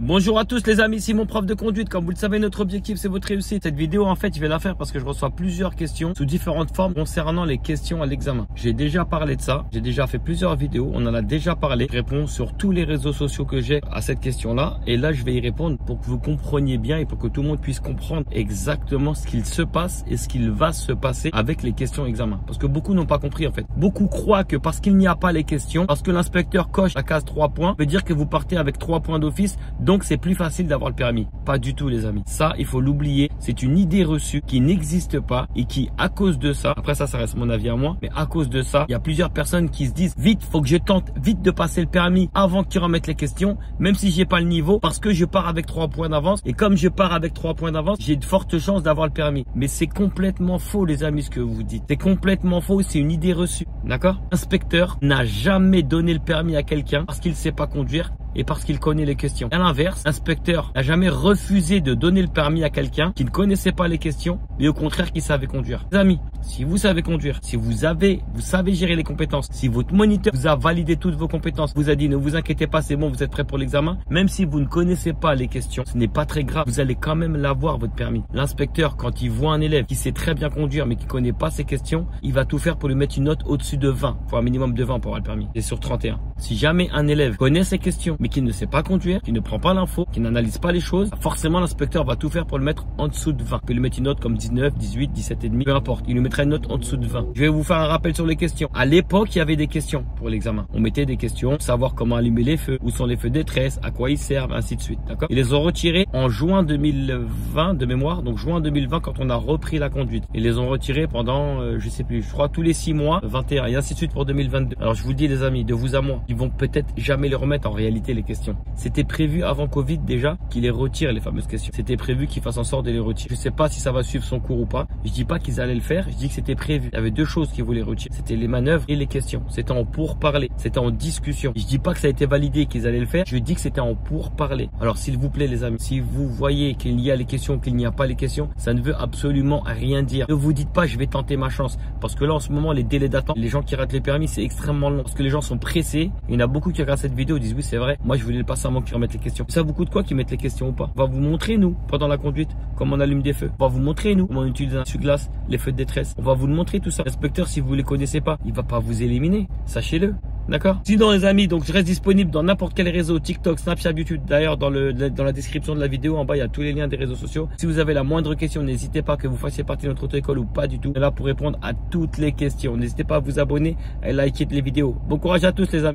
Bonjour à tous les amis, ici mon prof de conduite. Comme vous le savez, notre objectif c'est votre réussite. Cette vidéo en fait je vais la faire parce que je reçois plusieurs questions sous différentes formes concernant les questions à l'examen. J'ai déjà parlé de ça, j'ai déjà fait plusieurs vidéos, on en a déjà parlé. Je réponds sur tous les réseaux sociaux que j'ai à cette question là. Et là je vais y répondre pour que vous compreniez bien et pour que tout le monde puisse comprendre exactement ce qu'il se passe et ce qu'il va se passer avec les questions examen. Parce que beaucoup n'ont pas compris en fait. Beaucoup croient que parce qu'il n'y a pas les questions, parce que l'inspecteur coche la case 3 points, veut dire que vous partez avec 3 points d'office. Donc c'est plus facile d'avoir le permis. Pas du tout les amis. Ça il faut l'oublier. C'est une idée reçue qui n'existe pas et qui à cause de ça, après ça reste mon avis à moi, mais à cause de ça, il y a plusieurs personnes qui se disent vite, faut que je tente vite de passer le permis avant qu'ils remettent les questions, même si j'ai pas le niveau, parce que je pars avec 3 points d'avance. Et comme je pars avec 3 points d'avance, j'ai de fortes chances d'avoir le permis. Mais c'est complètement faux les amis ce que vous dites. C'est complètement faux, c'est une idée reçue. D'accord? L'inspecteur n'a jamais donné le permis à quelqu'un parce qu'il ne sait pas conduire et parce qu'il connaît les questions. À l'inverse, l'inspecteur n'a jamais refusé de donner le permis à quelqu'un qui ne connaissait pas les questions, mais au contraire qui savait conduire. Les amis, si vous savez conduire, si vous savez gérer les compétences, si votre moniteur vous a validé toutes vos compétences, vous a dit ne vous inquiétez pas, c'est bon, vous êtes prêt pour l'examen, même si vous ne connaissez pas les questions, ce n'est pas très grave, vous allez quand même l'avoir votre permis. L'inspecteur, quand il voit un élève qui sait très bien conduire mais qui connaît pas ses questions, il va tout faire pour lui mettre une note au-dessus de 20, faut un minimum de 20 pour avoir le permis. Et sur 31. Si jamais un élève connaît ses questions mais qui ne sait pas conduire, qui ne prend pas l'info, qui n'analyse pas les choses, forcément l'inspecteur va tout faire pour le mettre en dessous de 20. Il peut lui mettre une note comme 19, 18, 17 et demi, peu importe. Il lui mettra une note en dessous de 20. Je vais vous faire un rappel sur les questions. À l'époque, il y avait des questions pour l'examen. On mettait des questions, savoir comment allumer les feux, où sont les feux de détresse, à quoi ils servent, ainsi de suite. D'accord? Ils les ont retirés en juin 2020 de mémoire, donc juin 2020 quand on a repris la conduite. Ils les ont retirés pendant, je sais plus, je crois tous les 6 mois, 21 et ainsi de suite pour 2022. Alors je vous dis les amis, de vous à moi, ils vont peut-être jamais les remettre en réalité les questions. C'était prévu avant Covid déjà qu'ils les retirent les fameuses questions. C'était prévu qu'ils fassent en sorte de les retirer. Je sais pas si ça va suivre son cours ou pas. Je dis pas qu'ils allaient le faire, je dis que c'était prévu. Il y avait deux choses qu'ils voulaient retirer. C'était les manœuvres et les questions. C'était en pourparler. C'était en discussion. Je dis pas que ça a été validé qu'ils allaient le faire. Je dis que c'était en pourparler. Alors s'il vous plaît les amis, si vous voyez qu'il y a les questions, qu'il n'y a pas les questions, ça ne veut absolument rien dire. Ne vous dites pas je vais tenter ma chance. Parce que là en ce moment les délais d'attente, les gens qui ratent les permis c'est extrêmement long. Parce que les gens sont pressés. Il y en a beaucoup qui regardent cette vidéo et disent oui c'est vrai. Moi je voulais le passer avant qu'ils remettent les questions. Ça vous coûte quoi qu'ils mettent les questions ou pas? On va vous montrer nous pendant la conduite comment on allume des feux. On va vous montrer nous comment on utilise un essuie-glace, les feux de détresse. On va vous le montrer tout ça. L'inspecteur si vous les connaissez pas, il va pas vous éliminer. Sachez-le. D'accord? Sinon les amis, donc je reste disponible dans n'importe quel réseau, TikTok, Snapchat, YouTube. D'ailleurs dans la description de la vidéo en bas il y a tous les liens des réseaux sociaux. Si vous avez la moindre question, n'hésitez pas que vous fassiez partie de notre auto-école ou pas du tout. On est là pour répondre à toutes les questions. N'hésitez pas à vous abonner et liker les vidéos. Bon courage à tous les amis.